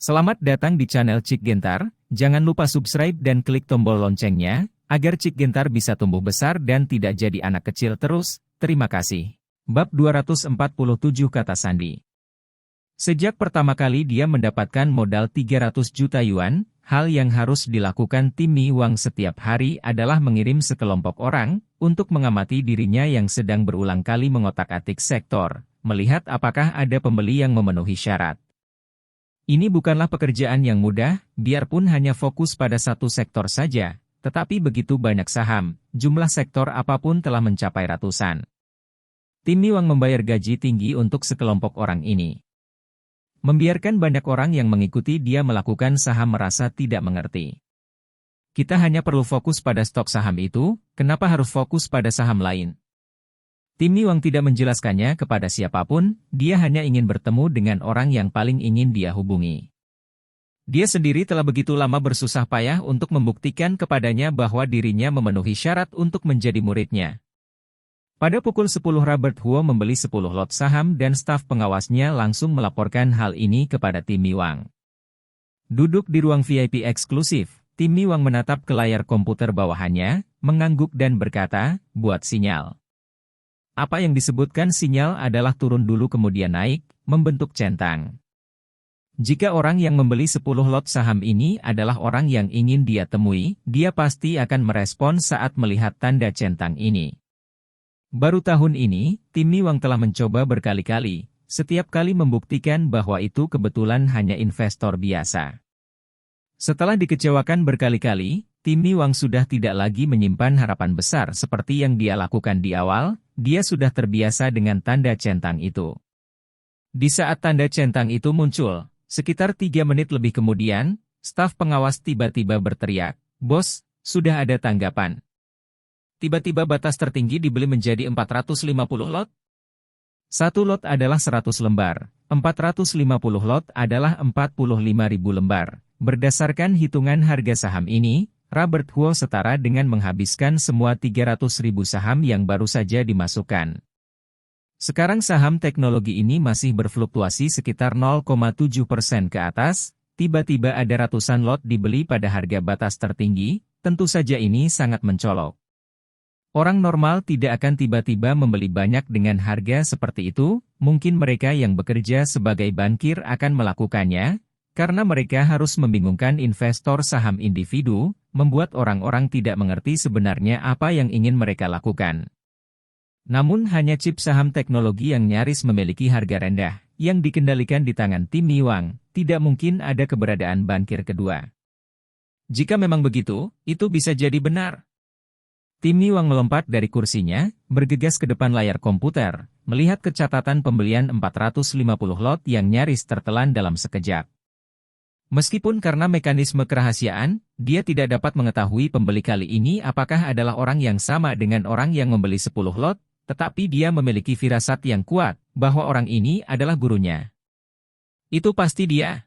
Selamat datang di channel Cik Gentar, jangan lupa subscribe dan klik tombol loncengnya, agar Cik Gentar bisa tumbuh besar dan tidak jadi anak kecil terus, terima kasih. Bab 247 kata Sandi. Sejak pertama kali dia mendapatkan modal 300 juta yuan, hal yang harus dilakukan Tim Mi Wang setiap hari adalah mengirim sekelompok orang, untuk mengamati dirinya yang sedang berulang kali mengotak-atik sektor, melihat apakah ada pembeli yang memenuhi syarat. Ini bukanlah pekerjaan yang mudah, biarpun hanya fokus pada satu sektor saja, tetapi begitu banyak saham, jumlah sektor apapun telah mencapai ratusan. Tim Mi Wang membayar gaji tinggi untuk sekelompok orang ini. Membiarkan banyak orang yang mengikuti dia melakukan saham merasa tidak mengerti. Kita hanya perlu fokus pada stok saham itu, kenapa harus fokus pada saham lain? Tim Mi Wang tidak menjelaskannya kepada siapapun, dia hanya ingin bertemu dengan orang yang paling ingin dia hubungi. Dia sendiri telah begitu lama bersusah payah untuk membuktikan kepadanya bahwa dirinya memenuhi syarat untuk menjadi muridnya. Pada pukul 10 Robert Huo membeli 10 lot saham dan staf pengawasnya langsung melaporkan hal ini kepada Tim Mi Wang. Duduk di ruang VIP eksklusif, Tim Mi Wang menatap ke layar komputer bawahannya, mengangguk dan berkata, buat sinyal. Apa yang disebutkan sinyal adalah turun dulu kemudian naik, membentuk centang. Jika orang yang membeli 10 lot saham ini adalah orang yang ingin dia temui, dia pasti akan merespon saat melihat tanda centang ini. Baru tahun ini, Tim Mi Wang telah mencoba berkali-kali, setiap kali membuktikan bahwa itu kebetulan hanya investor biasa. Setelah dikecewakan berkali-kali, Tim Mi Wang sudah tidak lagi menyimpan harapan besar seperti yang dia lakukan di awal, dia sudah terbiasa dengan tanda centang itu. Di saat tanda centang itu muncul, sekitar 3 menit lebih kemudian, staf pengawas tiba-tiba berteriak, "Bos, sudah ada tanggapan." Tiba-tiba batas tertinggi dibeli menjadi 450 lot. Satu lot adalah 100 lembar, 450 lot adalah 45.000 lembar. Berdasarkan hitungan harga saham ini, Robert Huo setara dengan menghabiskan semua 300.000 saham yang baru saja dimasukkan. Sekarang saham teknologi ini masih berfluktuasi sekitar 0,7% ke atas, tiba-tiba ada ratusan lot dibeli pada harga batas tertinggi, tentu saja ini sangat mencolok. Orang normal tidak akan tiba-tiba membeli banyak dengan harga seperti itu, mungkin mereka yang bekerja sebagai bankir akan melakukannya, karena mereka harus membingungkan investor saham individu, membuat orang-orang tidak mengerti sebenarnya apa yang ingin mereka lakukan. Namun hanya chip saham teknologi yang nyaris memiliki harga rendah, yang dikendalikan di tangan Tim Mi Wang, tidak mungkin ada keberadaan bankir kedua. Jika memang begitu, itu bisa jadi benar. Tim Mi Wang melompat dari kursinya, bergegas ke depan layar komputer, melihat catatan pembelian 450 lot yang nyaris tertelan dalam sekejap. Meskipun karena mekanisme kerahasiaan, dia tidak dapat mengetahui pembeli kali ini apakah adalah orang yang sama dengan orang yang membeli 10 lot, tetapi dia memiliki firasat yang kuat, bahwa orang ini adalah gurunya. Itu pasti dia.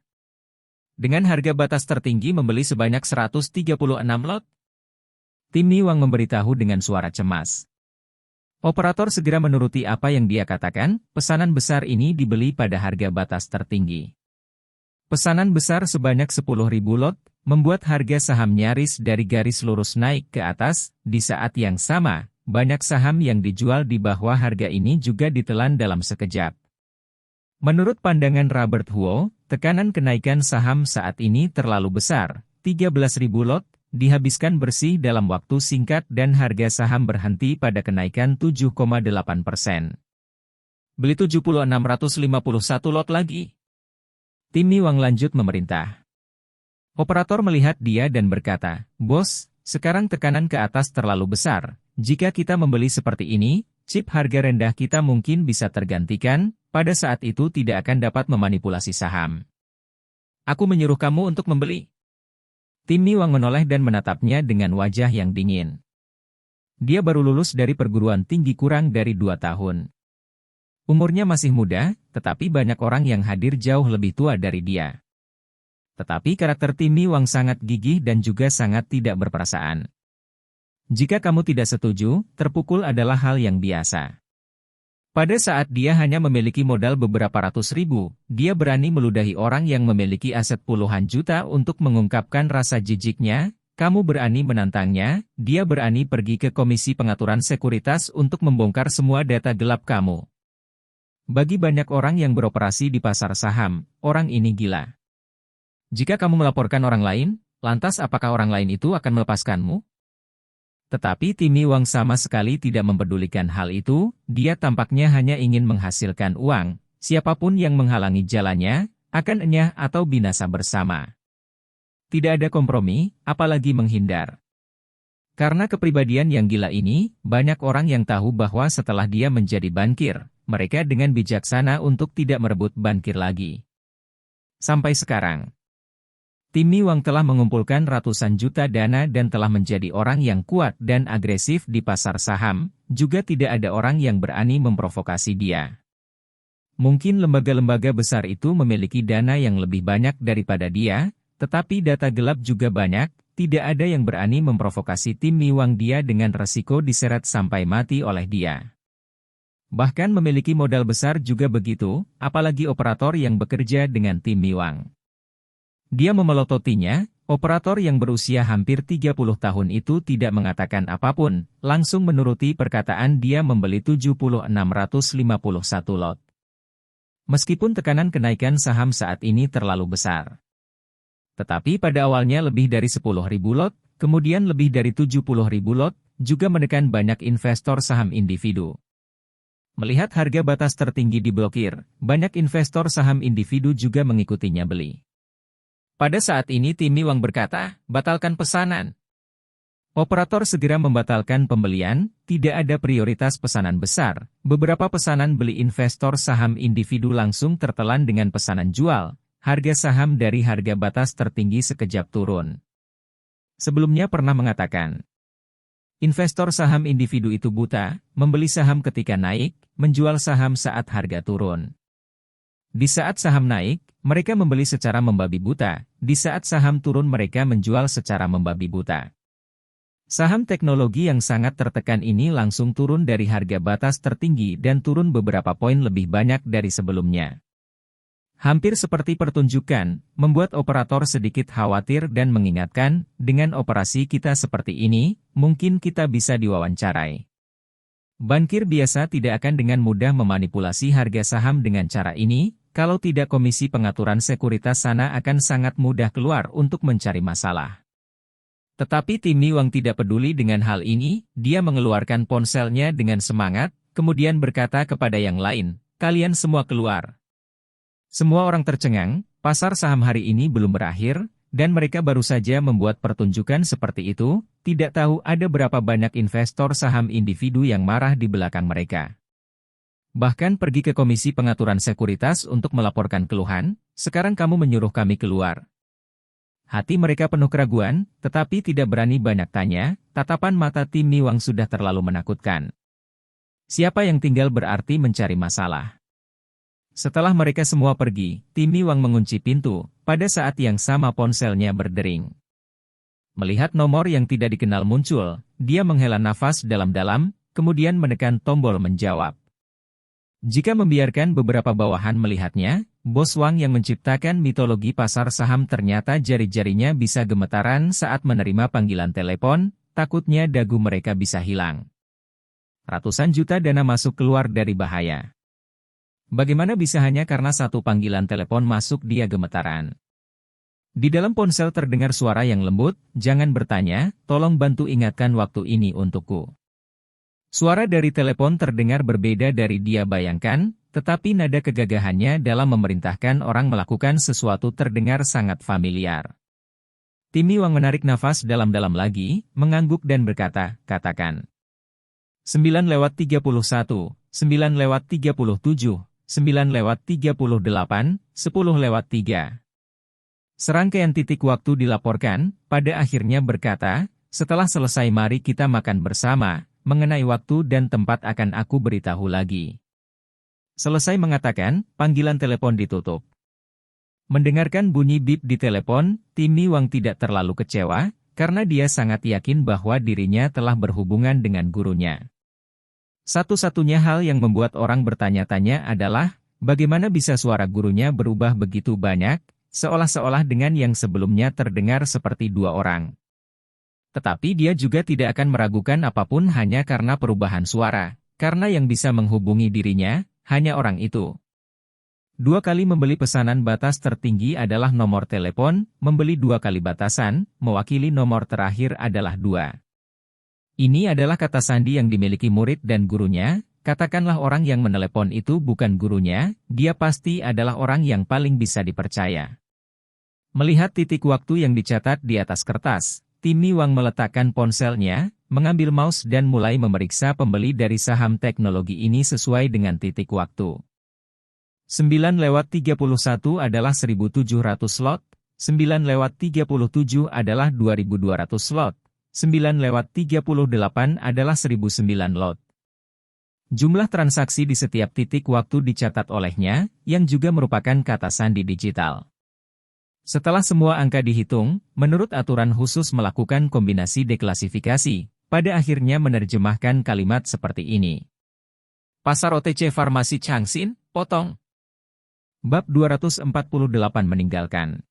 Dengan harga batas tertinggi membeli sebanyak 136 lot. Tim Mi Wang memberitahu dengan suara cemas. Operator segera menuruti apa yang dia katakan, pesanan besar ini dibeli pada harga batas tertinggi. Pesanan besar sebanyak 10.000 lot, membuat harga saham nyaris dari garis lurus naik ke atas, di saat yang sama, banyak saham yang dijual di bawah harga ini juga ditelan dalam sekejap. Menurut pandangan Robert Huo, tekanan kenaikan saham saat ini terlalu besar, 13.000 lot, dihabiskan bersih dalam waktu singkat dan harga saham berhenti pada kenaikan 7,8%. Beli 76.651 lot lagi. Tim Mi Wang lanjut memerintah. Operator melihat dia dan berkata, "Bos, sekarang tekanan ke atas terlalu besar. Jika kita membeli seperti ini, chip harga rendah kita mungkin bisa tergantikan, pada saat itu tidak akan dapat memanipulasi saham. Aku menyuruh kamu untuk membeli." Tim Mi Wang menoleh dan menatapnya dengan wajah yang dingin. Dia baru lulus dari perguruan tinggi kurang dari 2 tahun. Umurnya masih muda, tetapi banyak orang yang hadir jauh lebih tua dari dia. Tetapi karakter Tim Mi Wang sangat gigih dan juga sangat tidak berperasaan. Jika kamu tidak setuju, terpukul adalah hal yang biasa. Pada saat dia hanya memiliki modal beberapa ratus ribu, dia berani meludahi orang yang memiliki aset puluhan juta untuk mengungkapkan rasa jijiknya. Kamu berani menantangnya, dia berani pergi ke Komisi Pengaturan Sekuritas untuk membongkar semua data gelap kamu. Bagi banyak orang yang beroperasi di pasar saham, orang ini gila. Jika kamu melaporkan orang lain, lantas apakah orang lain itu akan melepaskanmu? Tetapi Timmy Wang sama sekali tidak mempedulikan hal itu, dia tampaknya hanya ingin menghasilkan uang, siapapun yang menghalangi jalannya, akan enyah atau binasa bersama. Tidak ada kompromi, apalagi menghindar. Karena kepribadian yang gila ini, banyak orang yang tahu bahwa setelah dia menjadi bankir, mereka dengan bijaksana untuk tidak merebut bankir lagi. Sampai sekarang, Timmy Wang telah mengumpulkan ratusan juta dana dan telah menjadi orang yang kuat dan agresif di pasar saham, juga tidak ada orang yang berani memprovokasi dia. Mungkin lembaga-lembaga besar itu memiliki dana yang lebih banyak daripada dia, tetapi data gelap juga banyak, tidak ada yang berani memprovokasi Timmy Wang dia dengan resiko diseret sampai mati oleh dia. Bahkan memiliki modal besar juga begitu, apalagi operator yang bekerja dengan Timmy Wang. Dia memelototinya, operator yang berusia hampir 30 tahun itu tidak mengatakan apapun, langsung menuruti perkataan dia membeli 7651 lot. Meskipun tekanan kenaikan saham saat ini terlalu besar. Tetapi pada awalnya lebih dari 10.000 lot, kemudian lebih dari 70.000 lot, juga menekan banyak investor saham individu. Melihat harga batas tertinggi diblokir, banyak investor saham individu juga mengikutinya beli. Pada saat ini Timmy Wang berkata, batalkan pesanan. Operator segera membatalkan pembelian, tidak ada prioritas pesanan besar, beberapa pesanan beli investor saham individu langsung tertelan dengan pesanan jual. Harga saham dari harga batas tertinggi sekejap turun. Sebelumnya pernah mengatakan, investor saham individu itu buta, membeli saham ketika naik, menjual saham saat harga turun. Di saat saham naik, mereka membeli secara membabi buta, di saat saham turun mereka menjual secara membabi buta. Saham teknologi yang sangat tertekan ini langsung turun dari harga batas tertinggi dan turun beberapa poin lebih banyak dari sebelumnya. Hampir seperti pertunjukan, membuat operator sedikit khawatir dan mengingatkan, dengan operasi kita seperti ini, mungkin kita bisa diwawancarai. Bankir biasa tidak akan dengan mudah memanipulasi harga saham dengan cara ini, kalau tidak Komisi Pengaturan Sekuritas sana akan sangat mudah keluar untuk mencari masalah. Tetapi Timmy Wang tidak peduli dengan hal ini, dia mengeluarkan ponselnya dengan semangat, kemudian berkata kepada yang lain, kalian semua keluar. Semua orang tercengang, pasar saham hari ini belum berakhir, dan mereka baru saja membuat pertunjukan seperti itu, tidak tahu ada berapa banyak investor saham individu yang marah di belakang mereka. Bahkan pergi ke Komisi Pengaturan Sekuritas untuk melaporkan keluhan, sekarang kamu menyuruh kami keluar. Hati mereka penuh keraguan, tetapi tidak berani banyak tanya, tatapan mata Timmy Wang sudah terlalu menakutkan. Siapa yang tinggal berarti mencari masalah. Setelah mereka semua pergi, Timmy Wang mengunci pintu, pada saat yang sama ponselnya berdering. Melihat nomor yang tidak dikenal muncul, dia menghela nafas dalam-dalam, kemudian menekan tombol menjawab. Jika membiarkan beberapa bawahan melihatnya, bos Wang yang menciptakan mitologi pasar saham ternyata jari-jarinya bisa gemetaran saat menerima panggilan telepon, takutnya dagu mereka bisa hilang. Ratusan juta dana masuk keluar dari bahaya. Bagaimana bisa hanya karena satu panggilan telepon masuk dia gemetaran? Di dalam ponsel terdengar suara yang lembut, jangan bertanya, tolong bantu ingatkan waktu ini untukku. Suara dari telepon terdengar berbeda dari dia bayangkan, tetapi nada kegagahannya dalam memerintahkan orang melakukan sesuatu terdengar sangat familiar. Timmy Wang menarik nafas dalam-dalam lagi, mengangguk dan berkata, katakan. 9:31, 9:37. 9:38, 10:03. Serangkaian titik waktu dilaporkan, pada akhirnya berkata, setelah selesai mari kita makan bersama, mengenai waktu dan tempat akan aku beritahu lagi. Selesai mengatakan, panggilan telepon ditutup. Mendengarkan bunyi bip di telepon, Timmy Wang tidak terlalu kecewa, karena dia sangat yakin bahwa dirinya telah berhubungan dengan gurunya. Satu-satunya hal yang membuat orang bertanya-tanya adalah, bagaimana bisa suara gurunya berubah begitu banyak, seolah-olah dengan yang sebelumnya terdengar seperti dua orang. Tetapi dia juga tidak akan meragukan apapun hanya karena perubahan suara, karena yang bisa menghubungi dirinya, hanya orang itu. 2 kali membeli pesanan batas tertinggi adalah nomor telepon, membeli 2 kali batasan, mewakili nomor terakhir adalah 2. Ini adalah kata sandi yang dimiliki murid dan gurunya, katakanlah orang yang menelepon itu bukan gurunya, dia pasti adalah orang yang paling bisa dipercaya. Melihat titik waktu yang dicatat di atas kertas, Timmy Wang meletakkan ponselnya, mengambil mouse dan mulai memeriksa pembeli dari saham teknologi ini sesuai dengan titik waktu. 9:31 adalah 1.700 slot, 9:37 adalah 2.200 slot. 9:38 adalah 1.009 lot. Jumlah transaksi di setiap titik waktu dicatat olehnya, yang juga merupakan kata sandi digital. Setelah semua angka dihitung, menurut aturan khusus melakukan kombinasi deklasifikasi, pada akhirnya menerjemahkan kalimat seperti ini. Pasar OTC Farmasi Changxin, potong. Bab 248 meninggalkan.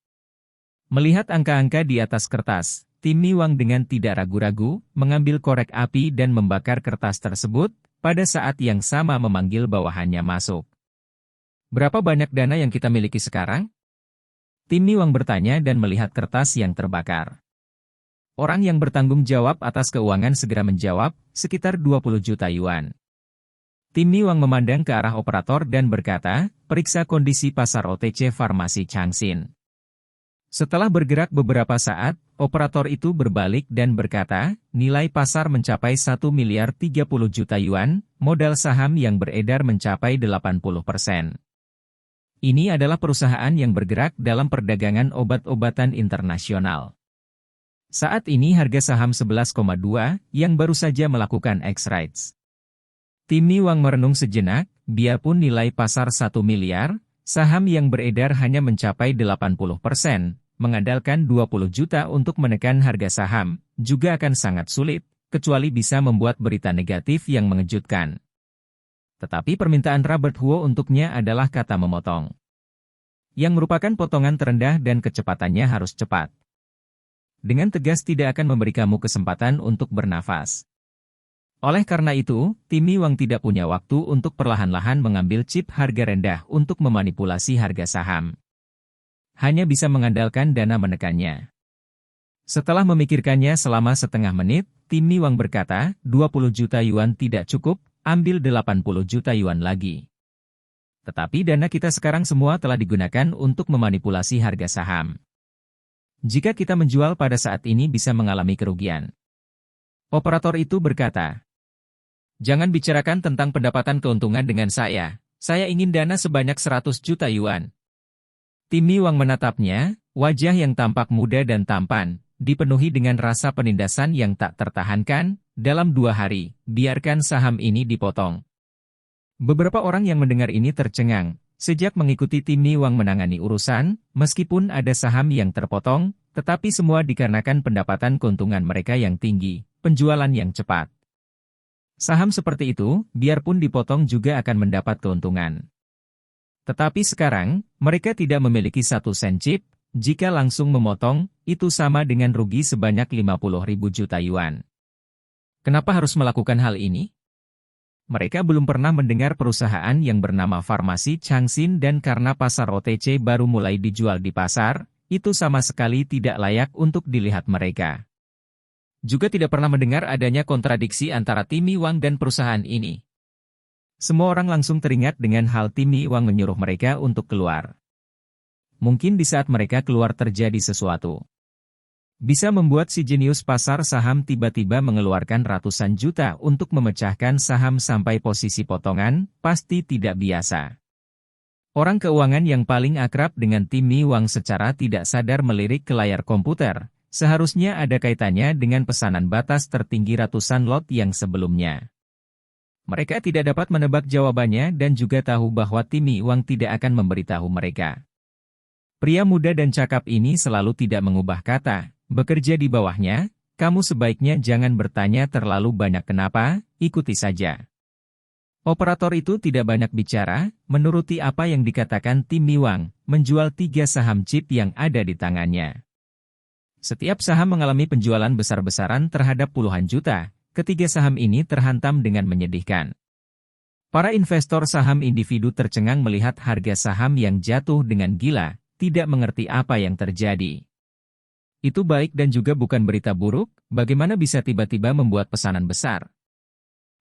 Melihat angka-angka di atas kertas, Timmy Wang dengan tidak ragu-ragu, mengambil korek api dan membakar kertas tersebut, pada saat yang sama memanggil bawahannya masuk. Berapa banyak dana yang kita miliki sekarang? Timmy Wang bertanya dan melihat kertas yang terbakar. Orang yang bertanggung jawab atas keuangan segera menjawab, sekitar 20 juta yuan. Timmy Wang memandang ke arah operator dan berkata, periksa kondisi pasar OTC Farmasi Changxin. Setelah bergerak beberapa saat, operator itu berbalik dan berkata, nilai pasar mencapai 1 miliar 30 juta yuan, modal saham yang beredar mencapai 80%. Ini adalah perusahaan yang bergerak dalam perdagangan obat-obatan internasional. Saat ini harga saham 11,2, yang baru saja melakukan X-Rights. Timmy Wang merenung sejenak, biarpun nilai pasar 1 miliar, saham yang beredar hanya mencapai 80%. Mengandalkan 20 juta untuk menekan harga saham, juga akan sangat sulit, kecuali bisa membuat berita negatif yang mengejutkan. Tetapi permintaan Robert Huo untuknya adalah kata memotong. Yang merupakan potongan terendah dan kecepatannya harus cepat. Dengan tegas tidak akan memberi kamu kesempatan untuk bernafas. Oleh karena itu, Timmy Wang tidak punya waktu untuk perlahan-lahan mengambil chip harga rendah untuk memanipulasi harga saham. Hanya bisa mengandalkan dana menekannya. Setelah memikirkannya selama setengah menit, Timmy Wang berkata, 20 juta yuan tidak cukup, ambil 80 juta yuan lagi. Tetapi dana kita sekarang semua telah digunakan untuk memanipulasi harga saham. Jika kita menjual pada saat ini bisa mengalami kerugian. Operator itu berkata, jangan bicarakan tentang pendapatan keuntungan dengan saya ingin dana sebanyak 100 juta yuan. Timmy Wang menatapnya, wajah yang tampak muda dan tampan, dipenuhi dengan rasa penindasan yang tak tertahankan. Dalam 2 hari, biarkan saham ini dipotong. Beberapa orang yang mendengar ini tercengang. Sejak mengikuti Timmy Wang menangani urusan, meskipun ada saham yang terpotong, tetapi semua dikarenakan pendapatan keuntungan mereka yang tinggi, penjualan yang cepat. Saham seperti itu, biarpun dipotong juga akan mendapat keuntungan. Tetapi sekarang, mereka tidak memiliki 1 sen chip, jika langsung memotong, itu sama dengan rugi sebanyak 50.000 juta yuan. Kenapa harus melakukan hal ini? Mereka belum pernah mendengar perusahaan yang bernama Farmasi Changxin dan karena pasar OTC baru mulai dijual di pasar, itu sama sekali tidak layak untuk dilihat mereka. Juga tidak pernah mendengar adanya kontradiksi antara Timmy Wang dan perusahaan ini. Semua orang langsung teringat dengan hal Timmy Wang menyuruh mereka untuk keluar. Mungkin di saat mereka keluar terjadi sesuatu. Bisa membuat si jenius pasar saham tiba-tiba mengeluarkan ratusan juta untuk memecahkan saham sampai posisi potongan, pasti tidak biasa. Orang keuangan yang paling akrab dengan Timmy Wang secara tidak sadar melirik ke layar komputer, seharusnya ada kaitannya dengan pesanan batas tertinggi ratusan lot yang sebelumnya. Mereka tidak dapat menebak jawabannya dan juga tahu bahwa Timmy Wang tidak akan memberitahu mereka. Pria muda dan cakap ini selalu tidak mengubah kata, bekerja di bawahnya, kamu sebaiknya jangan bertanya terlalu banyak kenapa, ikuti saja. Operator itu tidak banyak bicara, menuruti apa yang dikatakan Tim Miwang, menjual 3 saham chip yang ada di tangannya. Setiap saham mengalami penjualan besar-besaran terhadap puluhan juta, ketiga saham ini terhantam dengan menyedihkan. Para investor saham individu tercengang melihat harga saham yang jatuh dengan gila, tidak mengerti apa yang terjadi. Itu baik dan juga bukan berita buruk, bagaimana bisa tiba-tiba membuat pesanan besar.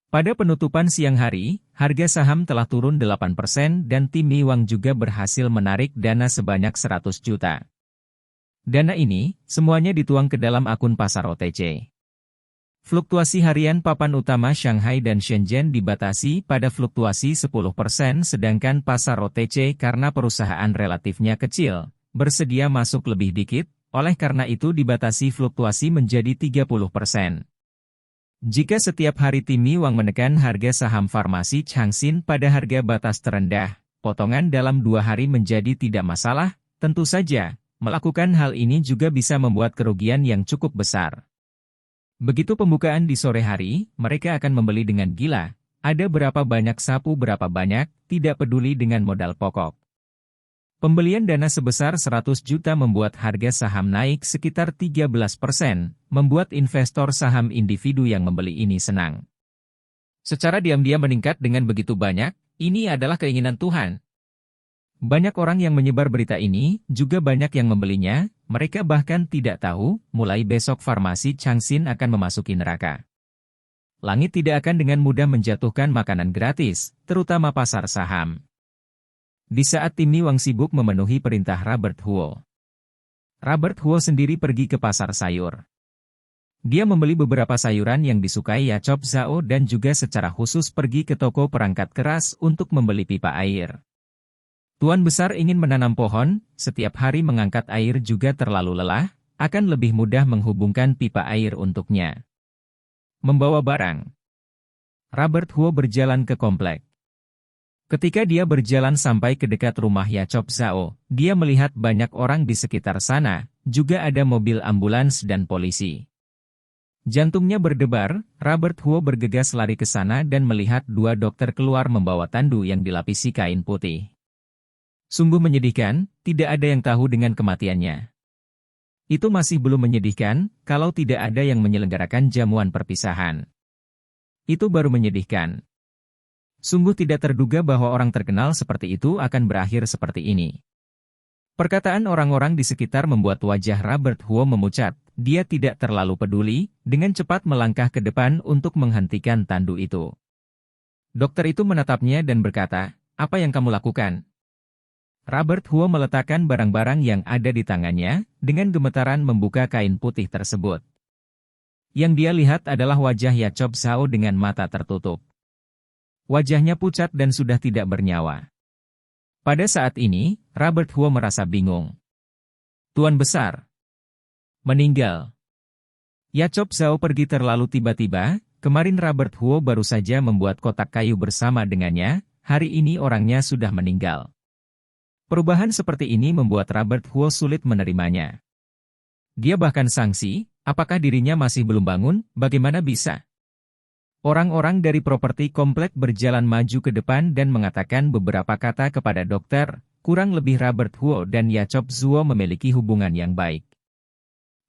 Pada penutupan siang hari, harga saham telah turun 8% dan Tim Miwang juga berhasil menarik dana sebanyak 100 juta. Dana ini, semuanya dituang ke dalam akun pasar OTC. Fluktuasi harian papan utama Shanghai dan Shenzhen dibatasi pada fluktuasi 10% sedangkan pasar OTC karena perusahaan relatifnya kecil, bersedia masuk lebih dikit, oleh karena itu dibatasi fluktuasi menjadi 30%. Jika setiap hari Tim Miwang menekan harga saham farmasi Changxin pada harga batas terendah, potongan dalam 2 hari menjadi tidak masalah, tentu saja, melakukan hal ini juga bisa membuat kerugian yang cukup besar. Begitu pembukaan di sore hari, mereka akan membeli dengan gila, ada berapa banyak sapu berapa banyak, tidak peduli dengan modal pokok. Pembelian dana sebesar 100 juta membuat harga saham naik sekitar 13%, membuat investor saham individu yang membeli ini senang. Secara diam-diam meningkat dengan begitu banyak, ini adalah keinginan Tuhan. Banyak orang yang menyebar berita ini, juga banyak yang membelinya, mereka bahkan tidak tahu, mulai besok farmasi Changxin akan memasuki neraka. Langit tidak akan dengan mudah menjatuhkan makanan gratis, terutama pasar saham. Di saat Tim Miwang sibuk memenuhi perintah Robert Huo. Robert Huo sendiri pergi ke pasar sayur. Dia membeli beberapa sayuran yang disukai Yachop Zhao dan juga secara khusus pergi ke toko perangkat keras untuk membeli pipa air. Tuan besar ingin menanam pohon, setiap hari mengangkat air juga terlalu lelah, akan lebih mudah menghubungkan pipa air untuknya. Membawa barang. Robert Huo berjalan ke komplek. Ketika dia berjalan sampai ke dekat rumah Yachop Zhao, dia melihat banyak orang di sekitar sana, juga ada mobil ambulans dan polisi. Jantungnya berdebar, Robert Huo bergegas lari ke sana dan melihat 2 dokter keluar membawa tandu yang dilapisi kain putih. Sungguh menyedihkan, tidak ada yang tahu dengan kematiannya. Itu masih belum menyedihkan, kalau tidak ada yang menyelenggarakan jamuan perpisahan. Itu baru menyedihkan. Sungguh tidak terduga bahwa orang terkenal seperti itu akan berakhir seperti ini. Perkataan orang-orang di sekitar membuat wajah Robert Huo memucat, dia tidak terlalu peduli, dengan cepat melangkah ke depan untuk menghentikan tandu itu. Dokter itu menatapnya dan berkata, "Apa yang kamu lakukan?" Robert Huo meletakkan barang-barang yang ada di tangannya, dengan gemetaran membuka kain putih tersebut. Yang dia lihat adalah wajah Yachop Zhao dengan mata tertutup. Wajahnya pucat dan sudah tidak bernyawa. Pada saat ini, Robert Huo merasa bingung. Tuan besar. Meninggal. Yachop Zhao pergi terlalu tiba-tiba, kemarin Robert Huo baru saja membuat kotak kayu bersama dengannya, hari ini orangnya sudah meninggal. Perubahan seperti ini membuat Robert Huo sulit menerimanya. Dia bahkan sangsi, apakah dirinya masih belum bangun, bagaimana bisa? Orang-orang dari properti komplek berjalan maju ke depan dan mengatakan beberapa kata kepada dokter, kurang lebih Robert Huo dan Yachop Zhao memiliki hubungan yang baik.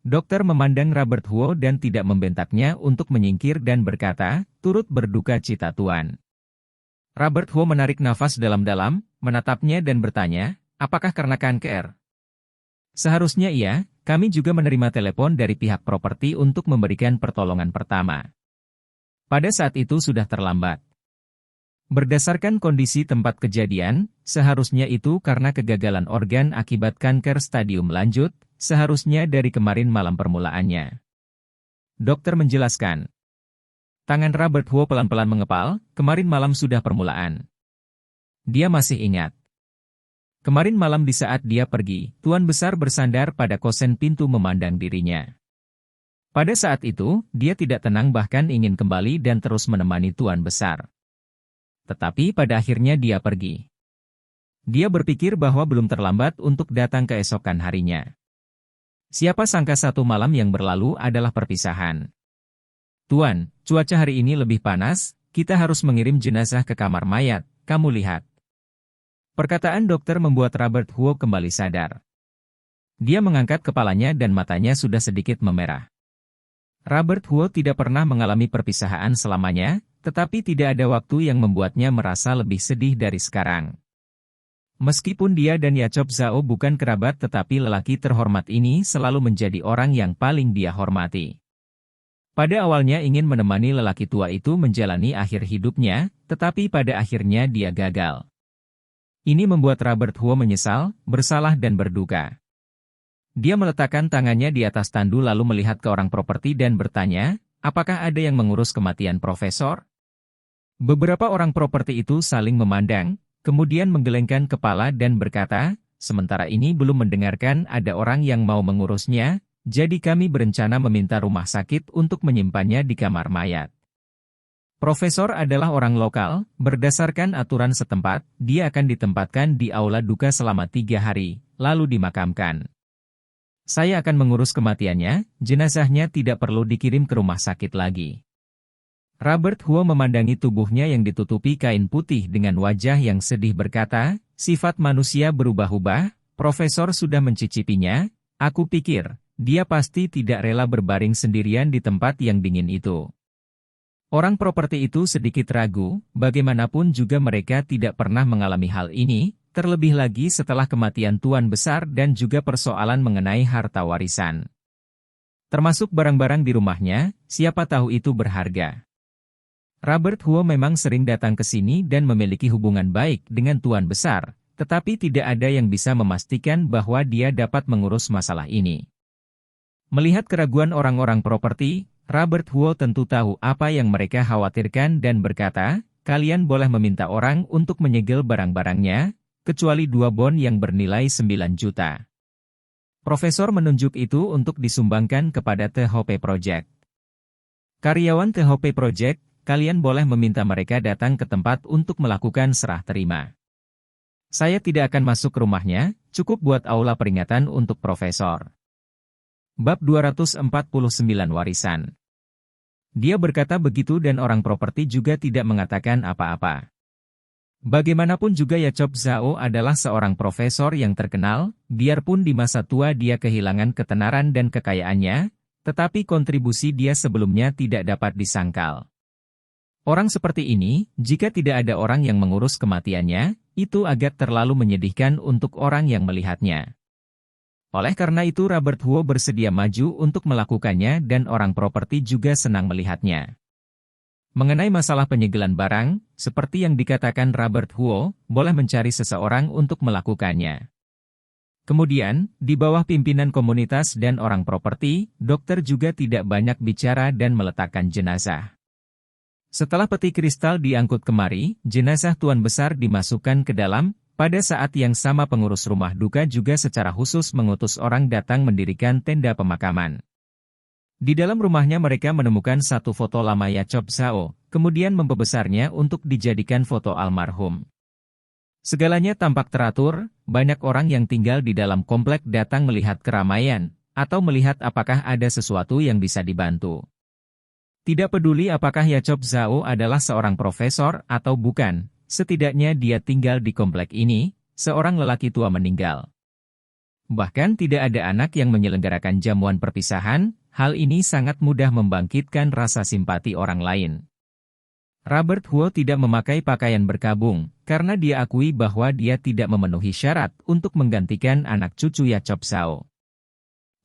Dokter memandang Robert Huo dan tidak membentaknya untuk menyingkir dan berkata, turut berduka cita Tuan. Robert Huo menarik nafas dalam-dalam, menatapnya dan bertanya, apakah karena kanker? Seharusnya iya, kami juga menerima telepon dari pihak properti untuk memberikan pertolongan pertama. Pada saat itu sudah terlambat. Berdasarkan kondisi tempat kejadian, seharusnya itu karena kegagalan organ akibat kanker stadium lanjut, seharusnya dari kemarin malam permulaannya. Dokter menjelaskan. Tangan Robert Huo pelan-pelan mengepal, kemarin malam sudah permulaan. Dia masih ingat. Kemarin malam di saat dia pergi, Tuan Besar bersandar pada kosen pintu memandang dirinya. Pada saat itu, dia tidak tenang bahkan ingin kembali dan terus menemani Tuan Besar. Tetapi pada akhirnya dia pergi. Dia berpikir bahwa belum terlambat untuk datang keesokan harinya. Siapa sangka 1 malam yang berlalu adalah perpisahan. Tuan, cuaca hari ini lebih panas, kita harus mengirim jenazah ke kamar mayat, kamu lihat. Perkataan dokter membuat Robert Huo kembali sadar. Dia mengangkat kepalanya dan matanya sudah sedikit memerah. Robert Huo tidak pernah mengalami perpisahan selamanya, tetapi tidak ada waktu yang membuatnya merasa lebih sedih dari sekarang. Meskipun dia dan Yachop Zhao bukan kerabat tetapi lelaki terhormat ini selalu menjadi orang yang paling dia hormati. Pada awalnya ingin menemani lelaki tua itu menjalani akhir hidupnya, tetapi pada akhirnya dia gagal. Ini membuat Robert Huo menyesal, bersalah dan berduka. Dia meletakkan tangannya di atas tandu lalu melihat ke orang properti dan bertanya, apakah ada yang mengurus kematian Profesor? Beberapa orang properti itu saling memandang, kemudian menggelengkan kepala dan berkata, sementara ini belum mendengarkan ada orang yang mau mengurusnya, jadi kami berencana meminta rumah sakit untuk menyimpannya di kamar mayat. Profesor adalah orang lokal, berdasarkan aturan setempat, dia akan ditempatkan di aula duka selama 3 hari, lalu dimakamkan. Saya akan mengurus kematiannya, jenazahnya tidak perlu dikirim ke rumah sakit lagi. Robert Huo memandangi tubuhnya yang ditutupi kain putih dengan wajah yang sedih berkata, sifat manusia berubah-ubah, Profesor sudah mencicipinya, aku pikir, dia pasti tidak rela berbaring sendirian di tempat yang dingin itu. Orang properti itu sedikit ragu, bagaimanapun juga mereka tidak pernah mengalami hal ini, terlebih lagi setelah kematian Tuan Besar dan juga persoalan mengenai harta warisan. Termasuk barang-barang di rumahnya, siapa tahu itu berharga. Robert Huo memang sering datang ke sini dan memiliki hubungan baik dengan Tuan Besar, tetapi tidak ada yang bisa memastikan bahwa dia dapat mengurus masalah ini. Melihat keraguan orang-orang properti, Robert Huo tentu tahu apa yang mereka khawatirkan dan berkata, kalian boleh meminta orang untuk menyegel barang-barangnya, kecuali 2 bon yang bernilai 9 juta. Profesor menunjuk itu untuk disumbangkan kepada THP Project. Karyawan THP Project, kalian boleh meminta mereka datang ke tempat untuk melakukan serah terima. Saya tidak akan masuk ke rumahnya, cukup buat aula peringatan untuk Profesor. Bab 249 Warisan. Dia berkata begitu dan orang properti juga tidak mengatakan apa-apa. Bagaimanapun juga Yachop Zhao adalah seorang profesor yang terkenal, biarpun di masa tua dia kehilangan ketenaran dan kekayaannya, tetapi kontribusi dia sebelumnya tidak dapat disangkal. Orang seperti ini, jika tidak ada orang yang mengurus kematiannya, itu agak terlalu menyedihkan untuk orang yang melihatnya. Oleh karena itu Robert Huo bersedia maju untuk melakukannya dan orang properti juga senang melihatnya. Mengenai masalah penyegelan barang, seperti yang dikatakan Robert Huo, boleh mencari seseorang untuk melakukannya. Kemudian, di bawah pimpinan komunitas dan orang properti, dokter juga tidak banyak bicara dan meletakkan jenazah. Setelah peti kristal diangkut kemari, jenazah Tuan Besar dimasukkan ke dalam, pada saat yang sama pengurus rumah duka juga secara khusus mengutus orang datang mendirikan tenda pemakaman. Di dalam rumahnya mereka menemukan satu foto lama Yachop Zhao, kemudian membesarnya untuk dijadikan foto almarhum. Segalanya tampak teratur, banyak orang yang tinggal di dalam komplek datang melihat keramaian, atau melihat apakah ada sesuatu yang bisa dibantu. Tidak peduli apakah Yachop Zhao adalah seorang profesor atau bukan, setidaknya dia tinggal di komplek ini, seorang lelaki tua meninggal. Bahkan tidak ada anak yang menyelenggarakan jamuan perpisahan, hal ini sangat mudah membangkitkan rasa simpati orang lain. Robert Huo tidak memakai pakaian berkabung, karena dia akui bahwa dia tidak memenuhi syarat untuk menggantikan anak cucu Yachop Zhao.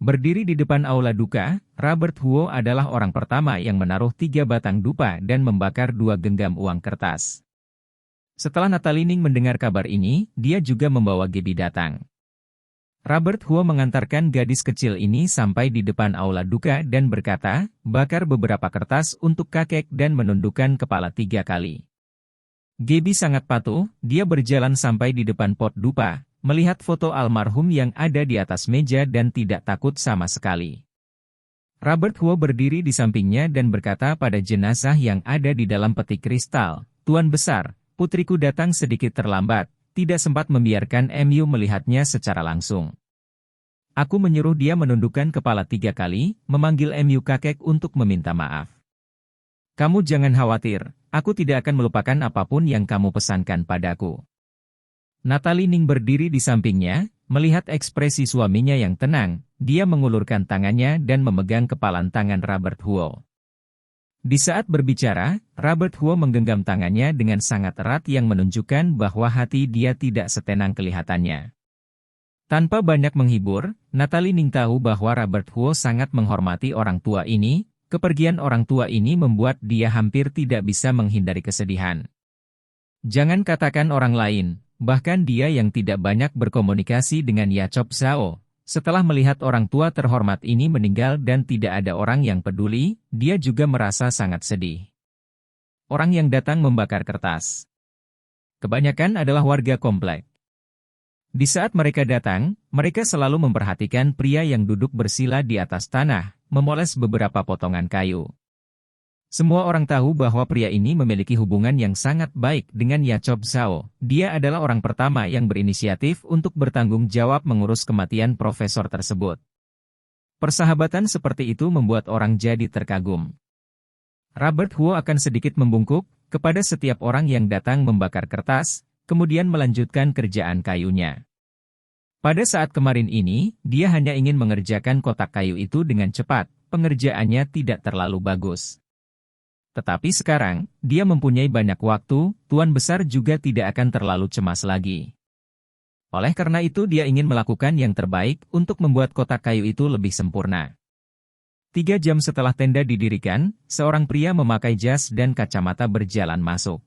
Berdiri di depan aula duka, Robert Huo adalah orang pertama yang menaruh 3 batang dupa dan membakar 2 genggam uang kertas. Setelah Natalining mendengar kabar ini, dia juga membawa Gebi datang. Robert Huo mengantarkan gadis kecil ini sampai di depan aula duka dan berkata, bakar beberapa kertas untuk kakek dan menundukkan kepala 3 kali. Gebi sangat patuh, dia berjalan sampai di depan pot dupa, melihat foto almarhum yang ada di atas meja dan tidak takut sama sekali. Robert Huo berdiri di sampingnya dan berkata pada jenazah yang ada di dalam peti kristal, Tuan Besar, putriku datang sedikit terlambat. Tidak sempat membiarkan Mu melihatnya secara langsung. Aku menyuruh dia menundukkan kepala 3 kali, memanggil Mu kakek untuk meminta maaf. Kamu jangan khawatir, aku tidak akan melupakan apapun yang kamu pesankan padaku. Natalie Ning berdiri di sampingnya, melihat ekspresi suaminya yang tenang, dia mengulurkan tangannya dan memegang kepalan tangan Robert Huo. Di saat berbicara, Robert Huo menggenggam tangannya dengan sangat erat yang menunjukkan bahwa hati dia tidak setenang kelihatannya. Tanpa banyak menghibur, Natalie Ning tahu bahwa Robert Huo sangat menghormati orang tua ini. Kepergian orang tua ini membuat dia hampir tidak bisa menghindari kesedihan. Jangan katakan orang lain, bahkan dia yang tidak banyak berkomunikasi dengan Yachop Zhao. Setelah melihat orang tua terhormat ini meninggal dan tidak ada orang yang peduli, dia juga merasa sangat sedih. Orang yang datang membakar kertas. Kebanyakan adalah warga komplek. Di saat mereka datang, mereka selalu memperhatikan pria yang duduk bersila di atas tanah, memoles beberapa potongan kayu. Semua orang tahu bahwa pria ini memiliki hubungan yang sangat baik dengan Yachop Zhao. Dia adalah orang pertama yang berinisiatif untuk bertanggung jawab mengurus kematian profesor tersebut. Persahabatan seperti itu membuat orang jadi terkagum. Robert Huo akan sedikit membungkuk kepada setiap orang yang datang membakar kertas, kemudian melanjutkan kerjaan kayunya. Pada saat kemarin ini, dia hanya ingin mengerjakan kotak kayu itu dengan cepat, pengerjaannya tidak terlalu bagus. Tetapi sekarang, dia mempunyai banyak waktu, Tuan Besar juga tidak akan terlalu cemas lagi. Oleh karena itu dia ingin melakukan yang terbaik untuk membuat kotak kayu itu lebih sempurna. 3 jam setelah tenda didirikan, seorang pria memakai jas dan kacamata berjalan masuk.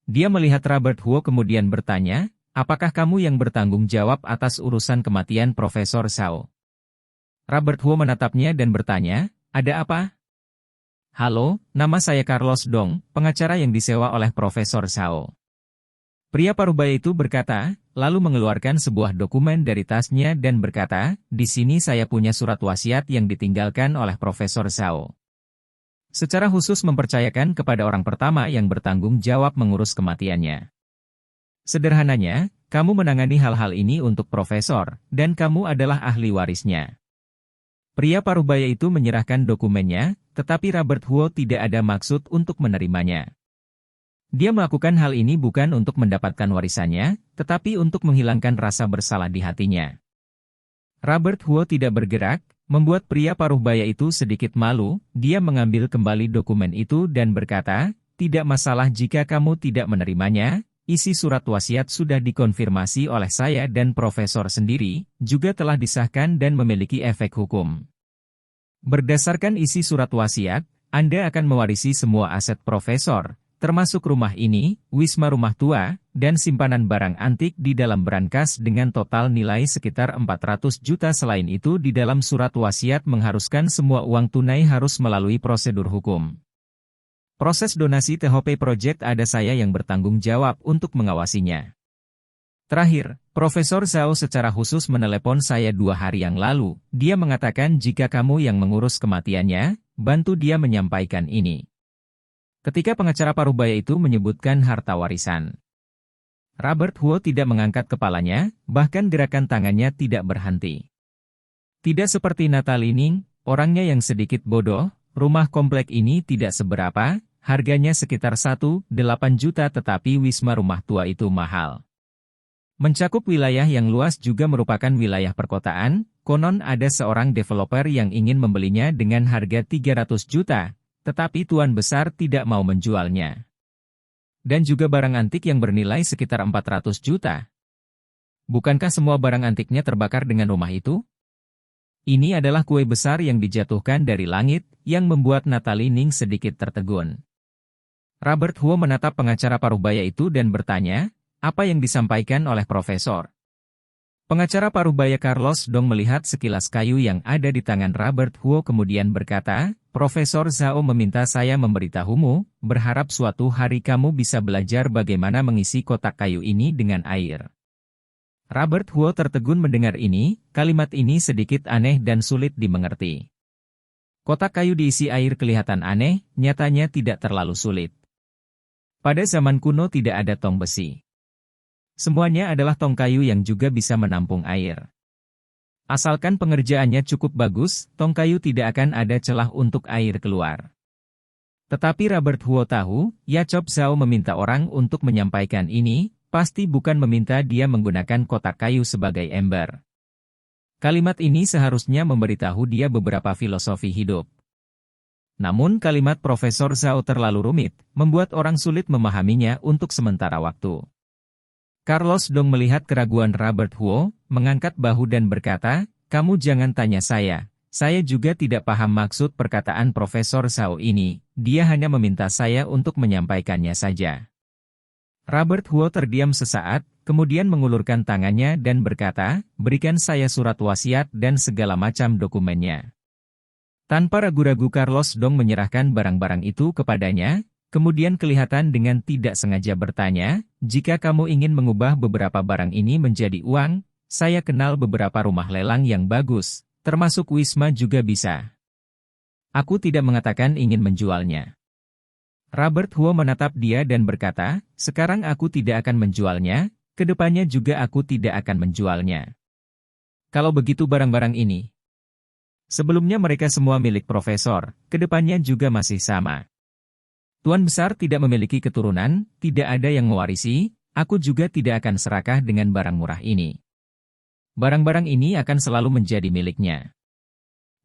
Dia melihat Robert Huo kemudian bertanya, apakah kamu yang bertanggung jawab atas urusan kematian Profesor Zhao? Robert Huo menatapnya dan bertanya, ada apa? Halo, nama saya Carlos Dong, pengacara yang disewa oleh Profesor Zhao. Pria parubaya itu berkata, lalu mengeluarkan sebuah dokumen dari tasnya dan berkata, di sini saya punya surat wasiat yang ditinggalkan oleh Profesor Zhao. Secara khusus mempercayakan kepada orang pertama yang bertanggung jawab mengurus kematiannya. Sederhananya, kamu menangani hal-hal ini untuk profesor, dan kamu adalah ahli warisnya. Pria parubaya itu menyerahkan dokumennya, tetapi Robert Huo tidak ada maksud untuk menerimanya. Dia melakukan hal ini bukan untuk mendapatkan warisannya, tetapi untuk menghilangkan rasa bersalah di hatinya. Robert Huo tidak bergerak, membuat pria parubaya itu sedikit malu. Dia mengambil kembali dokumen itu dan berkata, tidak masalah jika kamu tidak menerimanya. Isi surat wasiat sudah dikonfirmasi oleh saya dan profesor sendiri, juga telah disahkan dan memiliki efek hukum. Berdasarkan isi surat wasiat, Anda akan mewarisi semua aset profesor, termasuk rumah ini, wisma rumah tua, dan simpanan barang antik di dalam brankas dengan total nilai sekitar 400 juta. Selain itu di dalam surat wasiat mengharuskan semua uang tunai harus melalui prosedur hukum. Proses donasi THP Project ada saya yang bertanggung jawab untuk mengawasinya. Terakhir, Profesor Zhao secara khusus menelepon saya 2 hari yang lalu. Dia mengatakan jika kamu yang mengurus kematiannya, bantu dia menyampaikan ini. Ketika pengacara parubaya itu menyebutkan harta warisan, Robert Huo tidak mengangkat kepalanya, bahkan gerakan tangannya tidak berhenti. Tidak seperti Natalie Ning, orangnya yang sedikit bodoh, rumah komplek ini tidak seberapa. Harganya sekitar 1,8 juta tetapi wisma rumah tua itu mahal. Mencakup wilayah yang luas juga merupakan wilayah perkotaan, konon ada seorang developer yang ingin membelinya dengan harga 300 juta, tetapi Tuan Besar tidak mau menjualnya. Dan juga barang antik yang bernilai sekitar 400 juta. Bukankah semua barang antiknya terbakar dengan rumah itu? Ini adalah kue besar yang dijatuhkan dari langit, yang membuat Natalie Ning sedikit tertegun. Robert Huo menatap pengacara parubaya itu dan bertanya, apa yang disampaikan oleh profesor? Pengacara parubaya Carlos Dong melihat sekilas kayu yang ada di tangan Robert Huo kemudian berkata, Profesor Zhao meminta saya memberitahumu, berharap suatu hari kamu bisa belajar bagaimana mengisi kotak kayu ini dengan air. Robert Huo tertegun mendengar ini, kalimat ini sedikit aneh dan sulit dimengerti. Kotak kayu diisi air kelihatan aneh, nyatanya tidak terlalu sulit. Pada zaman kuno tidak ada tong besi. Semuanya adalah tong kayu yang juga bisa menampung air. Asalkan pengerjaannya cukup bagus, tong kayu tidak akan ada celah untuk air keluar. Tetapi Robert Huo tahu, Ya Chop Zhao meminta orang untuk menyampaikan ini, pasti bukan meminta dia menggunakan kotak kayu sebagai ember. Kalimat ini seharusnya memberitahu dia beberapa filosofi hidup. Namun kalimat Profesor Zhao terlalu rumit, membuat orang sulit memahaminya untuk sementara waktu. Carlos Dong melihat keraguan Robert Huo, mengangkat bahu dan berkata, "Kamu jangan tanya saya juga tidak paham maksud perkataan Profesor Zhao ini, dia hanya meminta saya untuk menyampaikannya saja." Robert Huo terdiam sesaat, kemudian mengulurkan tangannya dan berkata, "Berikan saya surat wasiat dan segala macam dokumennya." Tanpa ragu-ragu Carlos Dong menyerahkan barang-barang itu kepadanya, kemudian kelihatan dengan tidak sengaja bertanya, "Jika kamu ingin mengubah beberapa barang ini menjadi uang, saya kenal beberapa rumah lelang yang bagus. Termasuk Wisma juga bisa. Aku tidak mengatakan ingin menjualnya." Robert Huo menatap dia dan berkata, "Sekarang aku tidak akan menjualnya, kedepannya juga aku tidak akan menjualnya. Kalau begitu barang-barang ini, sebelumnya mereka semua milik profesor, kedepannya juga masih sama. Tuan Besar tidak memiliki keturunan, tidak ada yang mewarisi, aku juga tidak akan serakah dengan barang murah ini. Barang-barang ini akan selalu menjadi miliknya.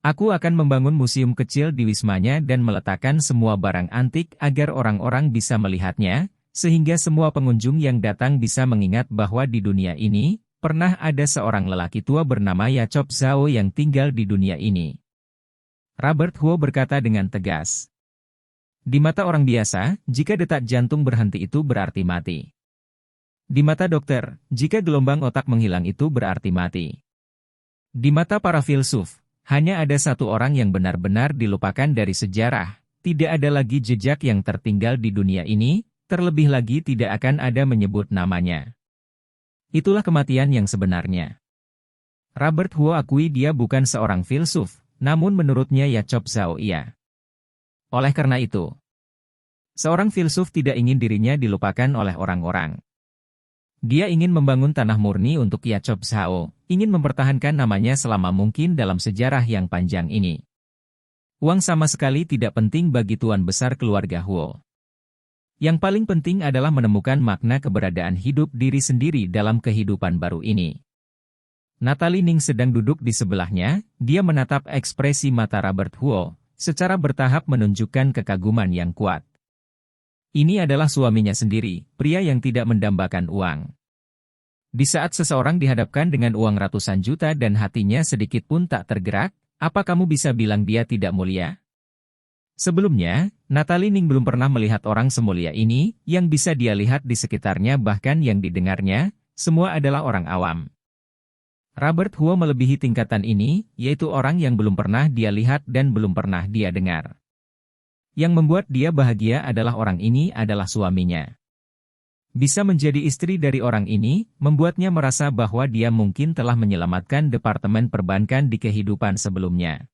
Aku akan membangun museum kecil di wismanya dan meletakkan semua barang antik agar orang-orang bisa melihatnya, sehingga semua pengunjung yang datang bisa mengingat bahwa di dunia ini, pernah ada seorang lelaki tua bernama Ya Chop Zhao yang tinggal di dunia ini." Robert Huo berkata dengan tegas. Di mata orang biasa, jika detak jantung berhenti itu berarti mati. Di mata dokter, jika gelombang otak menghilang itu berarti mati. Di mata para filsuf, hanya ada satu orang yang benar-benar dilupakan dari sejarah, tidak ada lagi jejak yang tertinggal di dunia ini, terlebih lagi tidak akan ada menyebut namanya. Itulah kematian yang sebenarnya. Robert Huo akui dia bukan seorang filsuf, namun menurutnya Ya Chop Zhao iya. Oleh karena itu, seorang filsuf tidak ingin dirinya dilupakan oleh orang-orang. Dia ingin membangun tanah murni untuk Ya Chop Zhao, ingin mempertahankan namanya selama mungkin dalam sejarah yang panjang ini. Uang sama sekali tidak penting bagi Tuan Besar keluarga Huo. Yang paling penting adalah menemukan makna keberadaan hidup diri sendiri dalam kehidupan baru ini. Natalie Ning sedang duduk di sebelahnya, dia menatap ekspresi mata Robert Huo, secara bertahap menunjukkan kekaguman yang kuat. Ini adalah suaminya sendiri, pria yang tidak mendambakan uang. Di saat seseorang dihadapkan dengan uang ratusan juta dan hatinya sedikit pun tak tergerak, apa kamu bisa bilang dia tidak mulia? Sebelumnya, Natalie Ning belum pernah melihat orang semulia ini, yang bisa dia lihat di sekitarnya bahkan yang didengarnya, semua adalah orang awam. Robert Huo melebihi tingkatan ini, yaitu orang yang belum pernah dia lihat dan belum pernah dia dengar. Yang membuat dia bahagia adalah orang ini adalah suaminya. Bisa menjadi istri dari orang ini, membuatnya merasa bahwa dia mungkin telah menyelamatkan departemen perbankan di kehidupan sebelumnya.